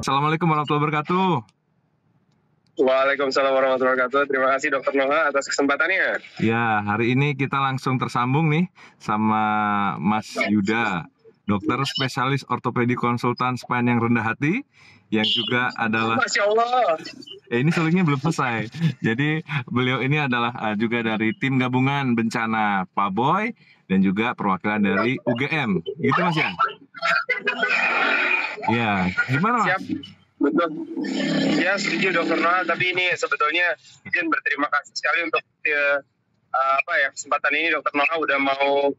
Assalamualaikum warahmatullahi wabarakatuh. Waalaikumsalam warahmatullahi wabarakatuh. Terima kasih Dokter Noha atas kesempatannya. Ya, hari ini kita langsung tersambung nih sama Mas Yuda, dokter spesialis ortopedi konsultan spine yang rendah hati, yang juga adalah Masya Allah. ini sulingnya belum selesai. Jadi beliau ini adalah juga dari tim gabungan bencana Pak Boy dan juga perwakilan dari UGM. Gitu Mas ya? Ya, gimana Mas? Siap. Betul. Ya setuju Dokter Noha. Tapi ini sebetulnya izin berterima kasih sekali untuk kesempatan ini Dokter Noha udah mau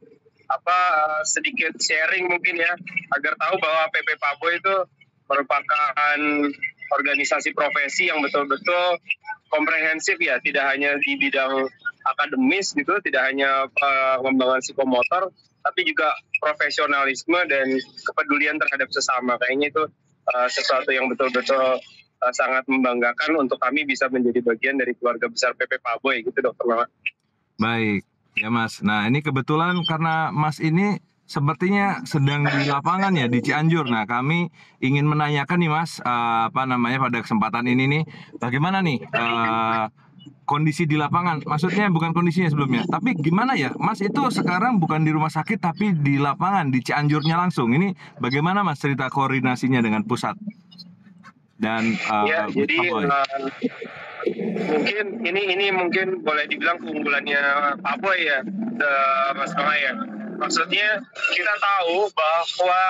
sedikit sharing mungkin ya, agar tahu bahwa PP Pak Boy itu merupakan organisasi profesi yang betul-betul komprehensif ya, tidak hanya di bidang akademis gitu, tidak hanya pengembangan psikomotor, tapi juga profesionalisme dan kepedulian terhadap sesama. Kayaknya itu sesuatu yang betul-betul sangat membanggakan untuk kami bisa menjadi bagian dari keluarga besar PP Pak Boy gitu Dokter Mama. Baik, ya Mas. Nah ini kebetulan karena Mas ini sepertinya sedang di lapangan ya, di Cianjur. Nah kami ingin menanyakan nih Mas, pada kesempatan ini nih, bagaimana nih kondisi di lapangan? Maksudnya bukan kondisinya sebelumnya, tapi gimana ya Mas itu sekarang bukan di rumah sakit tapi di lapangan, di Cianjurnya langsung. Ini bagaimana Mas cerita koordinasinya dengan pusat? Dan jadi mungkin ini mungkin boleh dibilang keunggulannya Pak Boy ya, Mas Noah ya. Maksudnya kita tahu bahwa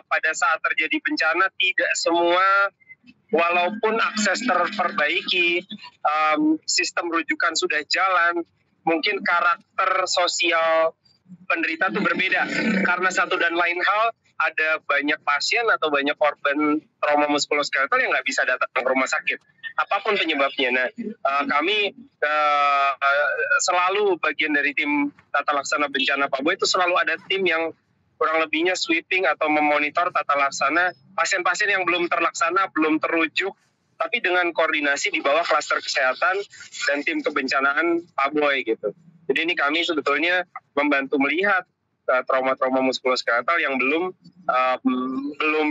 pada saat terjadi bencana tidak semua, walaupun akses terperbaiki, sistem rujukan sudah jalan, mungkin karakter sosial penderita itu berbeda. Karena satu dan lain hal, ada banyak pasien atau banyak korban trauma muskuloskeletal yang nggak bisa datang ke rumah sakit, apapun penyebabnya. Nah, kami selalu bagian dari tim tata laksana bencana Pak Boy itu selalu ada tim yang kurang lebihnya sweeping atau memonitor tata laksana pasien-pasien yang belum terlaksana, belum terujuk, tapi dengan koordinasi di bawah klaster kesehatan dan tim kebencanaan Pak Boy gitu. Jadi ini kami sebetulnya membantu melihat trauma-trauma muskuloskeletal yang belum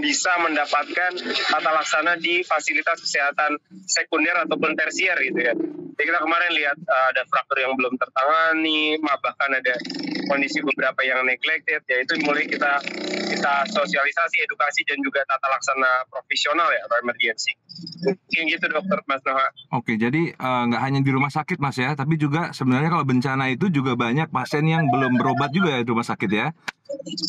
bisa mendapatkan tata laksana di fasilitas kesehatan sekunder ataupun tersier gitu ya. Jadi kita kemarin lihat ada fraktur yang belum tertangani, bahkan ada kondisi beberapa yang neglected, yaitu mulai kita sosialisasi, edukasi dan juga tata laksana profesional ya, atau emergency. Mungkin gitu Dokter Mas Noha. Oke, jadi nggak hanya di rumah sakit Mas ya, tapi juga sebenarnya kalau bencana itu juga banyak pasien yang belum berobat juga ya di rumah sakit ya?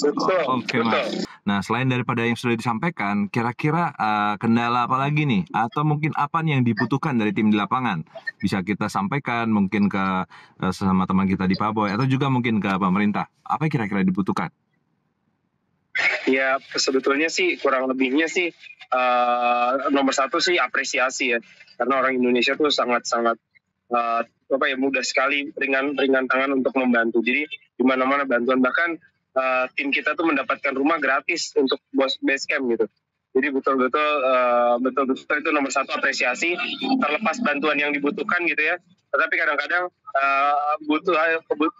Betul. Oke Mas. Nah selain daripada yang sudah disampaikan, kira-kira kendala apa lagi nih? Atau mungkin apa nih yang dibutuhkan dari tim di lapangan? Bisa kita sampaikan mungkin ke sesama teman kita di Pak Boy, atau juga mungkin ke pemerintah. Apa yang kira-kira dibutuhkan? Ya sebetulnya sih kurang lebihnya sih nomor satu sih apresiasi ya, karena orang Indonesia tuh sangat-sangat mudah sekali, ringan tangan untuk membantu. Jadi di mana-mana bantuan, bahkan tim kita tuh mendapatkan rumah gratis untuk base camp gitu. Jadi betul-betul itu nomor satu apresiasi, terlepas bantuan yang dibutuhkan gitu ya. Tetapi kadang-kadang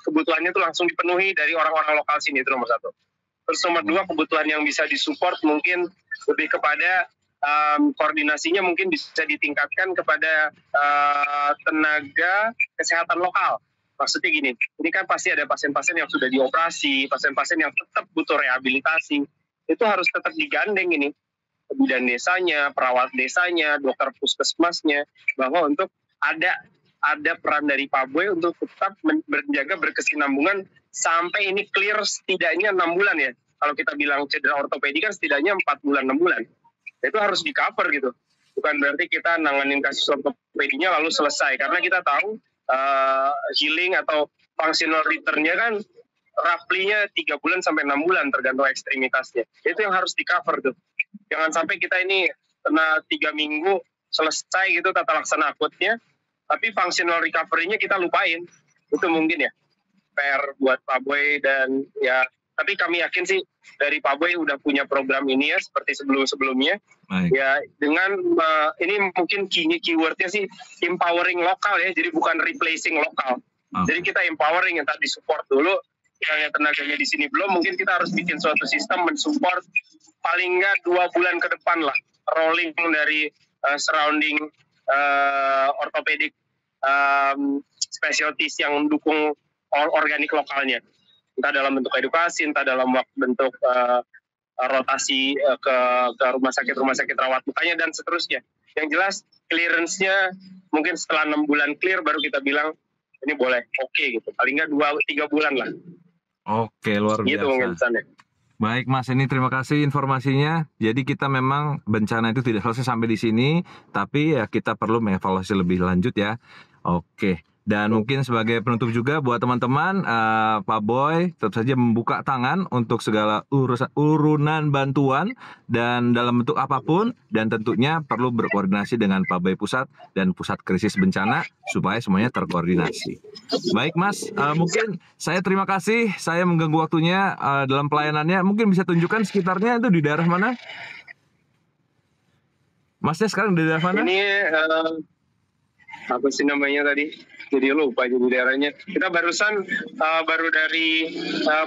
kebutuhannya tuh langsung dipenuhi dari orang-orang lokal sini, itu nomor satu. Terus nomor dua, kebutuhan yang bisa disupport mungkin lebih kepada koordinasinya mungkin bisa ditingkatkan kepada tenaga kesehatan lokal. Maksudnya gini, ini kan pasti ada pasien-pasien yang sudah dioperasi, pasien-pasien yang tetap butuh rehabilitasi, itu harus tetap digandeng ini, bidan desanya, perawat desanya, dokter puskesmasnya, bahwa untuk ada peran dari Pak Boy untuk tetap menjaga berkesinambungan sampai ini clear setidaknya 6 bulan ya. Kalau kita bilang cedera ortopedi kan setidaknya 4 bulan, 6 bulan. Itu harus di cover gitu. Bukan berarti kita nanganin kasus ortopedinya lalu selesai. Karena kita tahu healing atau functional return-nya kan roughly-nya 3 bulan sampai 6 bulan tergantung ekstremitasnya. Itu yang harus di cover tuh. Jangan sampai kita ini kena 3 minggu selesai gitu tata laksana akutnya, tapi functional recovery-nya kita lupain. Itu mungkin ya PR buat Pak Boy, dan ya tapi kami yakin sih dari Pak Boy udah punya program ini ya seperti sebelum-sebelumnya. Baik. Ya dengan ini mungkin keywordnya sih empowering lokal ya, jadi bukan replacing lokal. Jadi kita empowering, yang tadi support dulu, yang tenaganya di sini belum, mungkin kita harus bikin suatu sistem mensupport paling nggak 2 bulan ke depan lah. rolling dari surrounding orthopedic specialties yang mendukung organik lokalnya, entah dalam bentuk edukasi, entah dalam bentuk rotasi ke rumah sakit rawat mukanya dan seterusnya. Yang jelas clearance-nya mungkin setelah 6 bulan clear baru kita bilang ini boleh oke gitu, paling nggak 2-3 bulan lah. Oke, luar Gitu mungkin biasa. pesannya. Baik Mas, ini terima kasih informasinya. Jadi kita memang bencana itu tidak selesai sampai di sini, tapi ya kita perlu mengevaluasi lebih lanjut ya. Oke. Dan mungkin sebagai penutup juga buat teman-teman, Pak Boy tetap saja membuka tangan untuk segala urunan bantuan dan dalam bentuk apapun, dan tentunya perlu berkoordinasi dengan Pak Boy Pusat dan Pusat Krisis Bencana supaya semuanya terkoordinasi. Baik Mas, mungkin saya terima kasih, saya mengganggu waktunya dalam pelayanannya. Mungkin bisa tunjukkan sekitarnya itu di daerah mana? Masnya sekarang di daerah mana? Ini apa sih namanya tadi? Jadi lupa jadi daerahnya. Kita barusan baru dari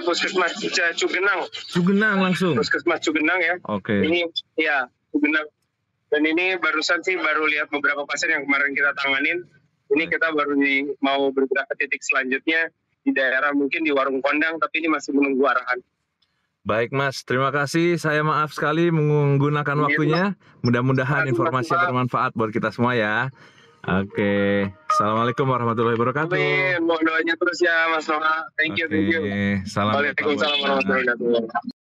Puskesmas Cugenang. Cugenang langsung. Puskesmas Cugenang ya. Oke. Ini ya Cugenang. Dan ini barusan sih baru lihat beberapa pasien yang kemarin kita tanganin. Ini kita baru mau bergerak ke titik selanjutnya di daerah mungkin di Warung Kondang, tapi ini masih menunggu arahan. Baik Mas, terima kasih. Saya maaf sekali menggunakan waktunya. Mudah-mudahan informasi bermanfaat buat kita semua ya. Oke, Assalamualaikum warahmatullahi wabarakatuh. Amin, mau doanya terus ya Mas Noah. Thank you. Assalamualaikum. Waalaikumsalam warahmatullahi wabarakatuh.